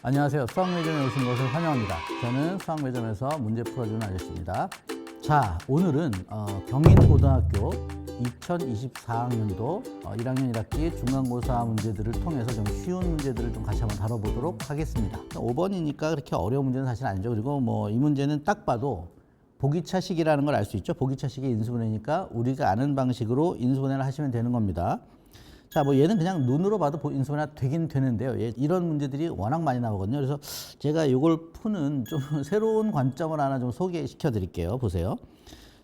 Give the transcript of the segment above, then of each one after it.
안녕하세요. 수학매점에 오신 것을 환영합니다. 저는 수학매점에서 문제 풀어주는 아저씨입니다. 자, 오늘은 경인고등학교 2024학년도 1학년 1학기 중간고사 문제들을 통해서 좀 쉬운 문제들을 좀 같이 한번 다뤄보도록 하겠습니다. 5번이니까 그렇게 어려운 문제는 사실 아니죠. 그리고 뭐 이 문제는 딱 봐도 보기차식이라는 걸 알 수 있죠. 보기차식의 인수분해니까 우리가 아는 방식으로 인수분해를 하시면 되는 겁니다. 자, 뭐 얘는 그냥 눈으로 봐도 인수분해가 되긴 되는데요. 이런 문제들이 워낙 많이 나오거든요. 그래서 제가 이걸 푸는 좀 새로운 관점을 하나 좀 소개시켜 드릴게요. 보세요.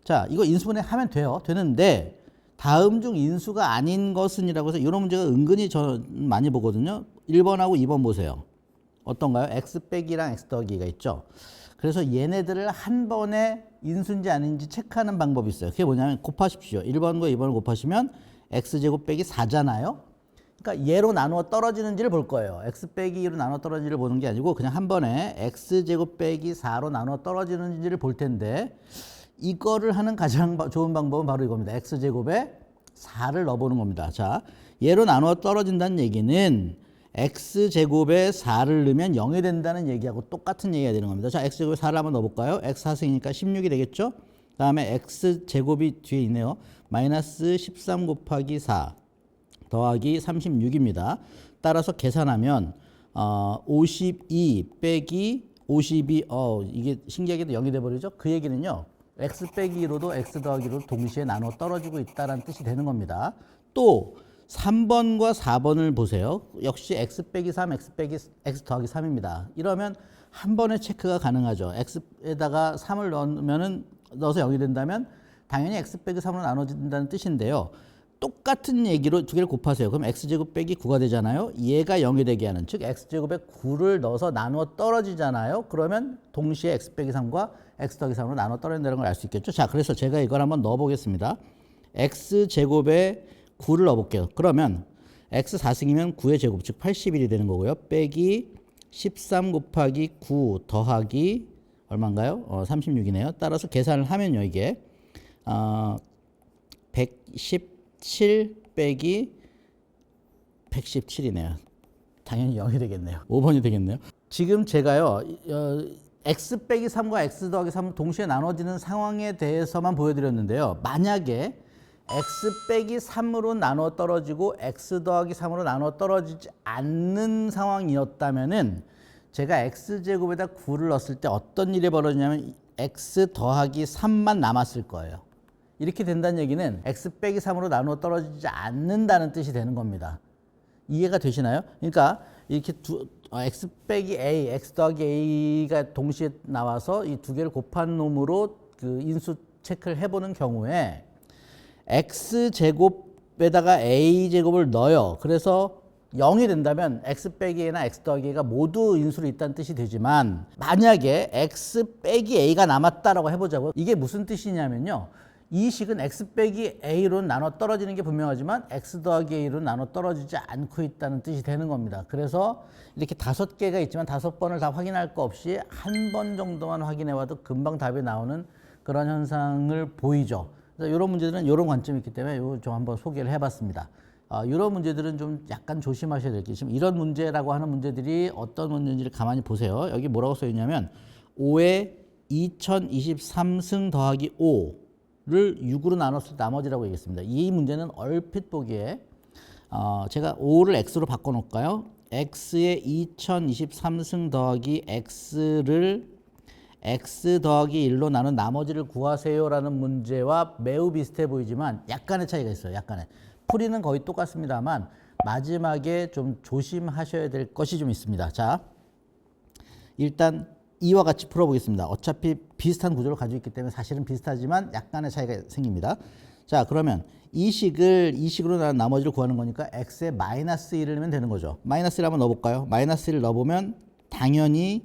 자, 이거 인수분해 하면 돼요. 되는데 다음 중 인수가 아닌 것은이라고 해서 이런 문제가 은근히 저 많이 보거든요. 1번하고 2번 보세요. 어떤가요? x 빼기랑 x 더하기가 있죠. 그래서 얘네들을 한 번에 인수인지 아닌지 체크하는 방법이 있어요. 그게 뭐냐면 곱하십시오. 1번과 2번을 곱하시면 x제곱 빼기 4잖아요. 그러니까 얘로 나누어 떨어지는지를 볼 거예요. x 빼기 2로 나누어 떨어지는지를 보는 게 아니고 그냥 한 번에 x제곱 빼기 4로 나누어 떨어지는지를 볼 텐데 이거를 하는 가장 좋은 방법은 바로 이겁니다. x제곱에 4를 넣어보는 겁니다. 자, 얘로 나누어 떨어진다는 얘기는 x제곱에 4를 넣으면 0이 된다는 얘기하고 똑같은 얘기가 되는 겁니다. 자, x제곱에 4를 한번 넣어볼까요? x4승이니까 16이 되겠죠? 그 다음에 x제곱이 뒤에 있네요. 마이너스 13 곱하기 4 더하기 36입니다. 따라서 계산하면 52 빼기 52 이게 신기하게도 0이 돼버리죠. 그 얘기는요. x 빼기 2로도 x 더하기 2로 동시에 나눠 떨어지고 있다는 뜻이 되는 겁니다. 또 3번과 4번을 보세요. 역시 x 빼기 3, x 더하기 3입니다. 이러면 한 번에 체크가 가능하죠. x에다가 3을 넣어서 0이 된다면 당연히 x 빼기 3으로 나눠진다는 뜻인데요. 똑같은 얘기로 두 개를 곱하세요. 그럼 x제곱 빼기 9가 되잖아요. 얘가 0이 되게 하는, 즉 x제곱에 9를 넣어서 나누어 떨어지잖아요. 그러면 동시에 x 빼기 3과 x 더하기 3으로 나눠 떨어진다는 걸 알 수 있겠죠. 자, 그래서 제가 이걸 한번 넣어보겠습니다. x제곱에 9를 넣어볼게요. 그러면 x 4승이면 9의 제곱, 즉 81이 되는 거고요. 빼기 13 곱하기 9 더하기 얼마인가요? 36이네요. 따라서 계산을 하면요. 이게 117 빼기 117이네요. 당연히 0이 되겠네요. 5번이 되겠네요. 지금 제가요. x 빼기 3과 x 더하기 3을 동시에 나눠지는 상황에 대해서만 보여드렸는데요. 만약에 x 빼기 3으로 나눠 떨어지고 x 더하기 3으로 나눠 떨어지지 않는 상황이었다면은 제가 x제곱에다 9를 넣었을 때 어떤 일이 벌어지냐면 x 더하기 3만 남았을 거예요. 이렇게 된다는 얘기는 x 빼기 3으로 나누어 떨어지지 않는다는 뜻이 되는 겁니다. 이해가 되시나요? 그러니까 이렇게 x 빼기 a, x 더하기 a가 동시에 나와서 이 두 개를 곱한 놈으로 그 인수 체크를 해보는 경우에 x제곱에다가 a제곱을 넣어요. 그래서 0이 된다면 x 빼기 a나 x 더하기 a가 모두 인수로 있다는 뜻이 되지만 만약에 x 빼기 a가 남았다라고 해보자고요. 이게 무슨 뜻이냐면요. 이 식은 x 빼기 a로 나눠 떨어지는 게 분명하지만 x 더하기 a로 나눠 떨어지지 않고 있다는 뜻이 되는 겁니다. 그래서 이렇게 5개가 있지만 5번을 다 확인할 거 없이 한 번 정도만 확인해 와도 금방 답이 나오는 그런 현상을 보이죠. 그래서 이런 문제들은 이런 관점이 있기 때문에 이거 좀 한번 소개를 해봤습니다. 이런 문제들은 좀 약간 조심하셔야 될 게 지금 이런 문제라고 하는 문제들이 어떤 문제인지를 가만히 보세요. 여기 뭐라고 써 있냐면 5에 2023승 더하기 5를 6으로 나눴을 때 나머지라고 얘기했습니다. 이 문제는 얼핏 보기에 제가 5를 x로 바꿔 놓을까요? x에 2023승 더하기 x를 x 더하기 1로 나눈 나머지를 구하세요라는 문제와 매우 비슷해 보이지만 약간의 차이가 있어요. 약간의. 풀이는 거의 똑같습니다만 마지막에 좀 조심하셔야 될 것이 좀 있습니다. 자, 일단 이와 같이 풀어보겠습니다. 어차피 비슷한 구조를 가지고 있기 때문에 사실은 비슷하지만 약간의 차이가 생깁니다. 자, 그러면 이 식으로 나머지를 구하는 거니까 x에 마이너스 1을 넣으면 되는 거죠. 마이너스 1 한번 넣어볼까요? 마이너스 1을 넣어보면 당연히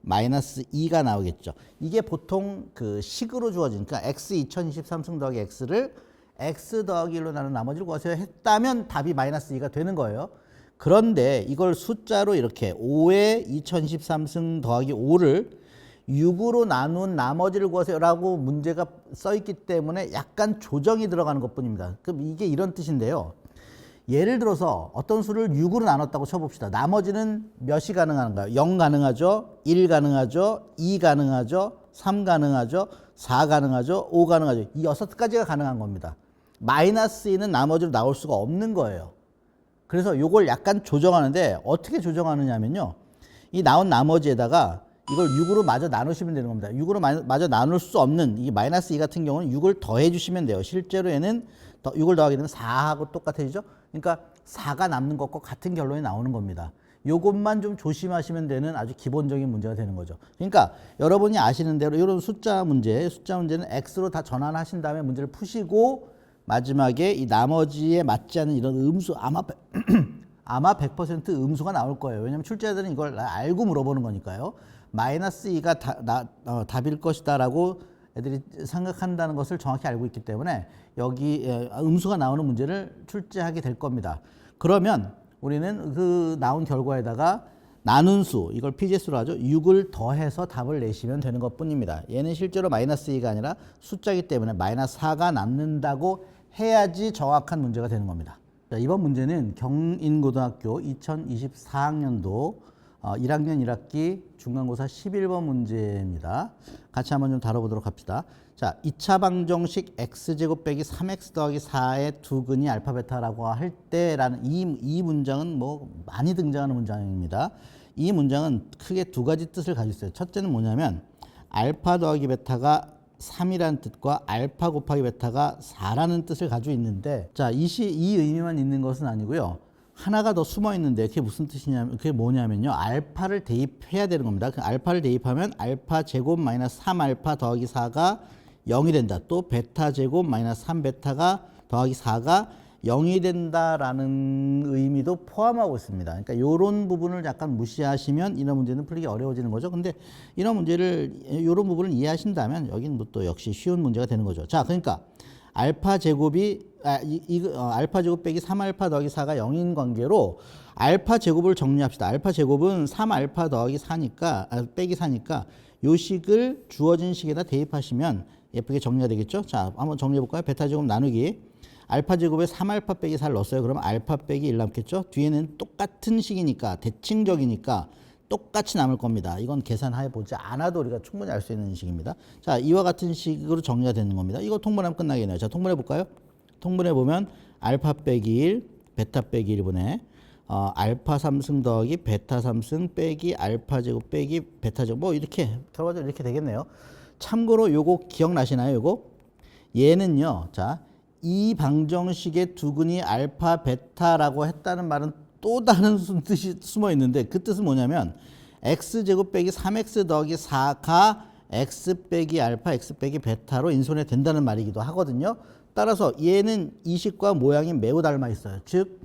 마이너스 2가 나오겠죠. 이게 보통 그 식으로 주어진, 그러니까 x 2023승 더하기 x를 x 더하기 1로 나눈 나머지를 구하세요 했다면 답이 마이너스 2가 되는 거예요. 그런데 이걸 숫자로 이렇게 5에 2023승 더하기 5를 6으로 나눈 나머지를 구하세요라고 문제가 써 있기 때문에 약간 조정이 들어가는 것뿐입니다. 그럼 이게 이런 뜻인데요. 예를 들어서 어떤 수를 6으로 나눴다고 쳐봅시다. 나머지는 몇이 가능한가요? 0 가능하죠, 1 가능하죠, 2 가능하죠, 3 가능하죠, 4 가능하죠, 5 가능하죠. 이 6가지가 가능한 겁니다. 마이너스 2는 나머지로 나올 수가 없는 거예요. 그래서 이걸 약간 조정하는데 어떻게 조정하느냐면요. 이 나온 나머지에다가 이걸 6으로 마저 나누시면 되는 겁니다. 6으로 마저 나눌 수 없는 이 마이너스 2 같은 경우는 6을 더해 주시면 돼요. 실제로 얘는 6을 더하게 되면 4하고 똑같아지죠. 그러니까 4가 남는 것과 같은 결론이 나오는 겁니다. 요것만 좀 조심하시면 되는 아주 기본적인 문제가 되는 거죠. 그러니까 여러분이 아시는 대로 이런 숫자 문제는 X로 다 전환하신 다음에 문제를 푸시고 마지막에 이 나머지에 맞지 않는 이런 음수 아마 100% 음수가 나올 거예요. 왜냐하면 출제자들은 이걸 알고 물어보는 거니까요. 마이너스 2가 답일 것이다 라고 애들이 생각한다는 것을 정확히 알고 있기 때문에 여기 음수가 나오는 문제를 출제하게 될 겁니다. 그러면 우리는 그 나온 결과에다가 나눈 수, 이걸 PJ수로 하죠. 6을 더해서 답을 내시면 되는 것 뿐입니다. 얘는 실제로 마이너스 2가 아니라 숫자이기 때문에 마이너스 4가 남는다고 해야지 정확한 문제가 되는 겁니다. 자, 이번 문제는 경인고등학교 2024학년도 1학년 1학기 중간고사 11번 문제입니다. 같이 한번 좀 다뤄보도록 합시다. 자, 2차 방정식 x제곱 빼기 3x 더하기 4의 두 근이 알파 베타라고 할 때라는 이 문장은 뭐 많이 등장하는 문장입니다. 이 문장은 크게 두 가지 뜻을 가지고 있어요. 첫째는 뭐냐면 알파 더하기 베타가 3이라는 뜻과 알파 곱하기 베타가 4라는 뜻을 가지고 있는데, 자, 이 의미만 있는 것은 아니고요. 하나가 더 숨어 있는데 그게 무슨 뜻이냐면, 그게 뭐냐면요. 알파를 대입해야 되는 겁니다. 그 알파를 대입하면 알파 제곱 마이너스 3알파 더하기 4가 0이 된다. 또 베타 제곱 마이너스 3베타가 더하기 4가 0이 된다라는 의미도 포함하고 있습니다. 그러니까 이런 부분을 약간 무시하시면 이런 문제는 풀리기 어려워지는 거죠. 근데 이런 부분을 이해하신다면 여기는 뭐 또 역시 쉬운 문제가 되는 거죠. 자, 그러니까 알파 제곱이 알파 제곱 빼기 3알파 더하기 4가 0인 관계로 알파 제곱을 정리합시다. 알파 제곱은 3알파 더하기 4니까 빼기 4니까 요 식을 주어진 식에다 대입하시면 예쁘게 정리가 되겠죠. 자, 한번 정리해 볼까요? 베타 제곱 나누기 알파 제곱에 3알파 빼기 4를 넣었어요. 그러면 알파 빼기 1 남겠죠. 뒤에는 똑같은 식이니까 대칭적이니까 똑같이 남을 겁니다. 이건 계산해 보지 않아도 우리가 충분히 알 수 있는 식입니다. 자, 이와 같은 식으로 정리가 되는 겁니다. 이거 통분하면 끝나겠네요. 자, 통분해 볼까요? 통분해 보면 알파 빼기 1, 베타 빼기 1분의 알파 3승 더하기 베타 3승 빼기 알파 제곱 빼기 베타 제곱, 뭐 이렇게 결과적으로 이렇게 되겠네요. 참고로 요거 기억나시나요? 요거 얘는요. 자, 이 방정식의 두근이 알파 베타라고 했다는 말은 또 다른 뜻이 숨어 있는데, 그 뜻은 뭐냐면 x제곱 빼기 3x 더하기 4가 x 빼기 알파 x 빼기 베타로 인수분해 된다는 말이기도 하거든요. 따라서 얘는 이 식과 모양이 매우 닮아 있어요. 즉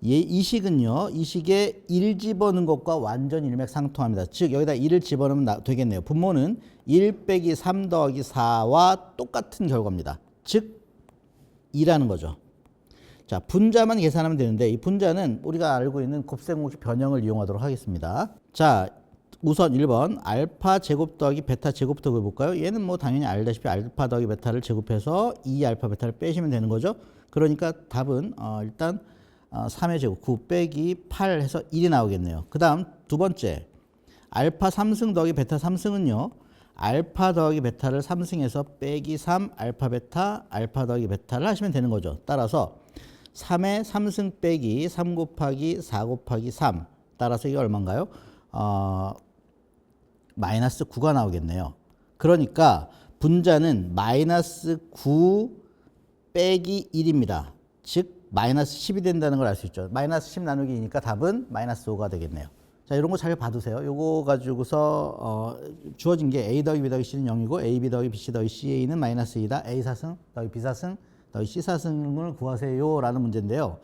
이 식은요, 이 식에 1 집어넣은 것과 완전 일맥상통합니다. 즉 여기다 1을 집어넣으면 되겠네요. 분모는 1 빼기 3 더하기 4와 똑같은 결과입니다. 즉 2라는 거죠. 자, 분자만 계산하면 되는데 이 분자는 우리가 알고 있는 곱셈공식 변형을 이용하도록 하겠습니다. 자, 우선 1번 알파 제곱 더하기 베타 제곱부터 해볼까요? 얘는 뭐 당연히 알다시피 알파 더하기 베타를 제곱해서 2알파 베타를 빼시면 되는 거죠. 그러니까 답은 일단 3의 제곱 9 빼기 8 해서 1이 나오겠네요. 그 다음 두 번째 알파 3승 더하기 베타 3승은요. 알파 더하기 베타를 3승해서 빼기 3 알파 베타 알파 더하기 베타를 하시면 되는 거죠. 따라서 3의 3승 빼기 3 곱하기 4 곱하기 3, 따라서 이게 얼마인가요? 마이너스 9가 나오겠네요. 그러니까 분자는 마이너스 9 빼기 1입니다. 즉 마이너스 10이 된다는 걸 알 수 있죠. 마이너스 10 나누기 2니까 답은 마이너스 5가 되겠네요. 자, 이런 거 잘 봐두세요. 요거 가지고서 주어진 게 A 더하기 B 더하기 C는 0이고 A, B 더하기 B, C 더하기 CA는 마이너스 2다. A 사승 더하기 B 사승 더하기 C 사승을 구하세요 라는 문제인데요.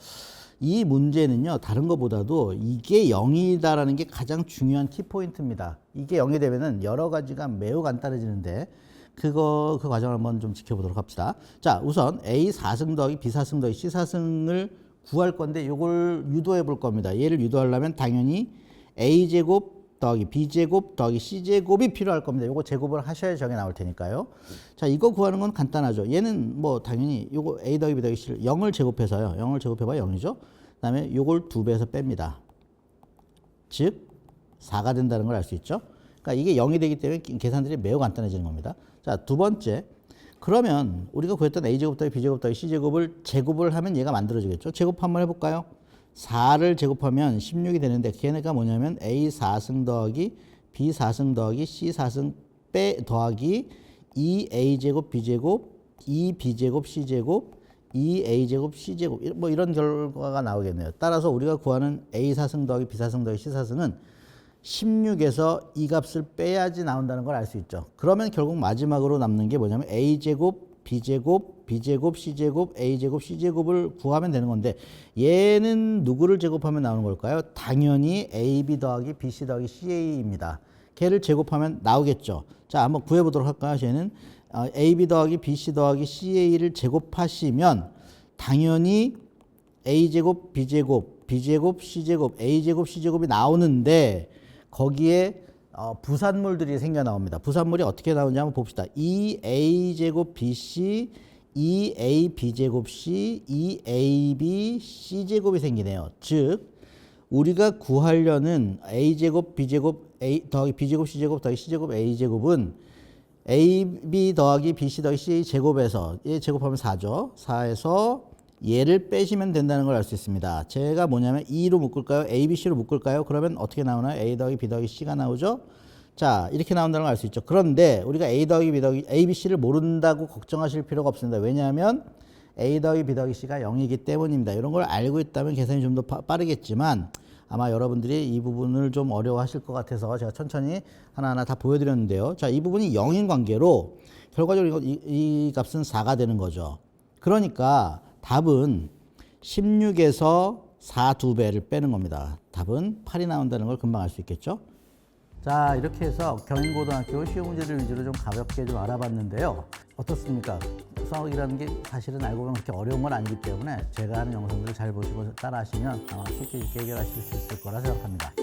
이 문제는요, 다른 것보다도 이게 0이다라는 게 가장 중요한 키포인트입니다. 이게 0이 되면은 여러 가지가 매우 간단해지는데 그 과정을 한번 좀 지켜보도록 합시다. 자, 우선 A 4승 더하기 B 4승 더하기 C 4승을 구할 건데 이걸 유도해 볼 겁니다. 얘를 유도하려면 당연히 A 제곱 더하기 b제곱 더하기 c제곱이 필요할 겁니다. 요거 제곱을 하셔야 저게 나올 테니까요. 자, 이거 구하는 건 간단하죠. 얘는 뭐 당연히 요거 a 더하기 b 더하기 c를 0을 제곱해서요. 0을 제곱해봐 0이죠. 그다음에 요걸 2배에서 뺍니다. 즉 4가 된다는 걸 알 수 있죠. 그러니까 이게 0이 되기 때문에 계산들이 매우 간단해지는 겁니다. 자, 두 번째. 그러면 우리가 구했던 a제곱 더하기 b제곱 더하기 c제곱을 제곱을 하면 얘가 만들어지겠죠. 제곱 한번 해볼까요? 4를 제곱하면 16이 되는데 걔네가 뭐냐면 a 4승 더하기 b 4승 더하기 c 4승 더하기 2a제곱 b제곱 2b제곱 c제곱 2a제곱 c제곱 뭐 이런 결과가 나오겠네요. 따라서 우리가 구하는 a 4승 더하기 b 4승 더하기 c 4승은 16에서 이 값을 빼야지 나온다는 걸 알 수 있죠. 그러면 결국 마지막으로 남는 게 뭐냐면 a제곱 b제곱 b제곱 c제곱 a제곱 c제곱을 구하면 되는 건데 얘는 누구를 제곱하면 나오는 걸까요? 당연히 ab 더하기 bc 더하기 ca입니다. 걔를 제곱하면 나오겠죠. 자, 한번 구해보도록 할까요? 얘는 ab 더하기 bc 더하기 ca를 제곱하시면 당연히 a제곱 b제곱 b제곱 c제곱 a제곱 c제곱이 나오는데 거기에 부산물들이 생겨 나옵니다. 부산물이 어떻게 나오는지 한번 봅시다. 2a제곱 bc, 2ab제곱 c, 2ab c제곱이 생기네요. 즉 우리가 구하려는 a제곱 b제곱 a 더하기 b제곱 c제곱 더하기 c제곱 a제곱은 ab 더하기 bc 더하기 ca 제곱에서 얘 제곱하면 4죠. 4에서 얘를 빼시면 된다는 걸 알 수 있습니다. 제가 뭐냐면 2로 묶을까요? a, b, c로 묶을까요? 그러면 어떻게 나오나요? a 더하기 b 더하기 c가 나오죠. 자, 이렇게 나온다는 걸 알 수 있죠. 그런데 우리가 a 더하기 b 더하기 a, b, c를 모른다고 걱정하실 필요가 없습니다. 왜냐하면 a 더하기 b 더하기 c가 0이기 때문입니다. 이런 걸 알고 있다면 계산이 좀 더 빠르겠지만 아마 여러분들이 이 부분을 좀 어려워하실 것 같아서 제가 천천히 하나하나 다 보여드렸는데요. 자, 이 부분이 0인 관계로 결과적으로 이 값은 4가 되는 거죠. 그러니까 답은 16에서 4 2배를 빼는 겁니다. 답은 8이 나온다는 걸 금방 알 수 있겠죠. 자, 이렇게 해서 경인고등학교 시험 문제를 위주로 좀 가볍게 좀 알아봤는데요. 어떻습니까? 수학이라는 게 사실은 알고 보면 그렇게 어려운 건 아니기 때문에 제가 하는 영상들을 잘 보시고 따라 하시면 아마 쉽게 해결하실 수 있을 거라 생각합니다.